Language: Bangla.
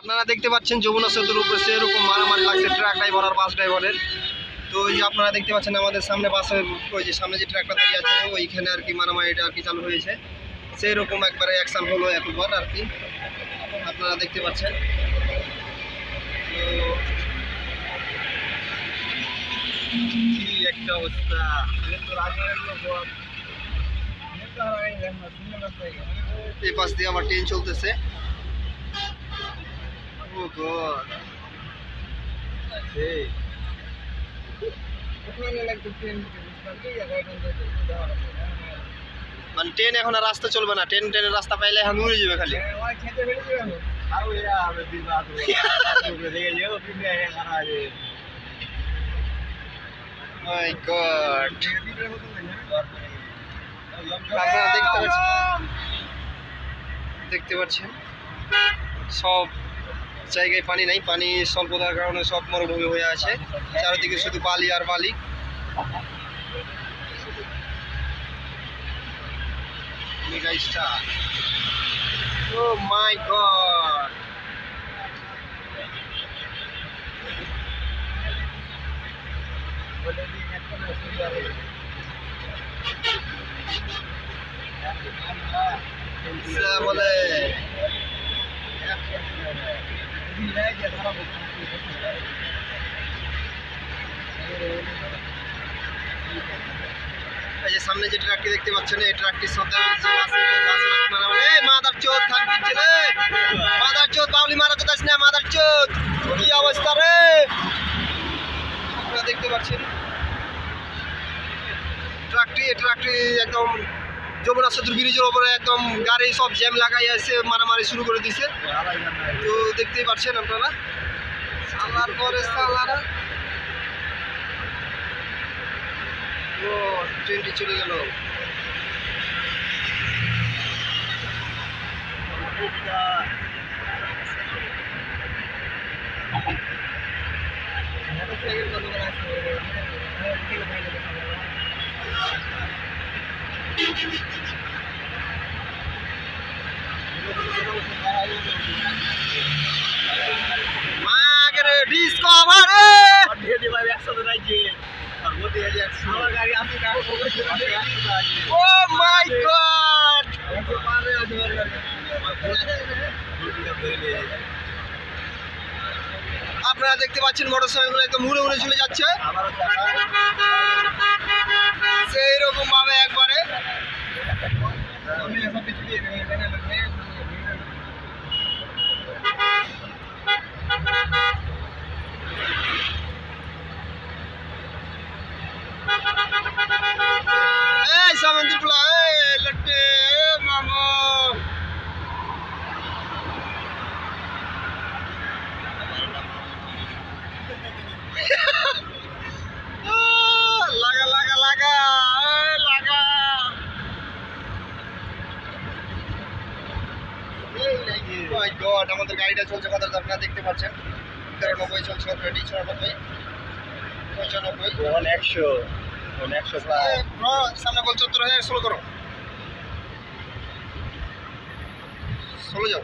আপনারা দেখতে পাচ্ছেন যমুনা সেতুর উপরে সেরকম মারামারি লাগছে ট্রাক ড্রাইভার আর বাস ড্রাইভারের। তো ওই যে আপনারা দেখতে পাচ্ছেন আমাদের সামনে বাসের ওই যে সামনে যে ট্রাকটা দাঁড়িয়ে আছে ওইখানে আর কি মারামারিটা আর কি চালু হয়েছে। সেই রকম একবারে অ্যাকশন হলো একবার আর কি আপনারা দেখতে পাচ্ছেন। তো কি একটা অবস্থা। এই পাশ দিয়ে আমার ট্রেন চলতেছে। ও গড, মানে ট্রেন এখন আর রাস্তা চলবে না, ট্রেনের রাস্তা পাইলে এখন উড়ে যাবে খালি। মাই গড, আপনারা দেখতে পাচ্ছেন সব জায়গায় পানি নাই, পানি স্বল্পতার কারণে সব মরুভূমি হয়ে আছে, চারিদিকে শুধু বালি আর বালি। Oh my god, বলে এই যে সামনে যে ট্রাকটি দেখতে পাচ্ছেন এই ট্রাকটির সাথে মাদার চোদ থাকতে ছেলে, মাদার চোদ বাউলি মারা তো যাস না, মাদার চোদ কি অবস্থা রে। আপনারা দেখতে পাচ্ছেন ট্রাকটি একদম যমুনা সেতুর ব্রিজের ওপরে একদম গাড়ি সব জ্যাম লাগাই আছে, মারামারি শুরু করে দিছে। তো দেখতেই পাচ্ছেন আপনারা সালার পরে সালারা। ও ট্রেনটি চলে গেল। আপনারা দেখতে পাচ্ছেন মোটরসাইকেল একদম উড়ে উড়ে চলে যাচ্ছে সেই রকম ভাবে একবারে। এই সামন্দির পোলা এই লটে মামা লাগা লাগা লাগা লাগা। মাই গড, আমাদের গাড়িটা চলছে কত আপনারা দেখতে পাচ্ছেন 93 চলছে অলরেডি, 94 95 100 প্রায়। সামনে বল 74 স্লো করো, চলে যাও।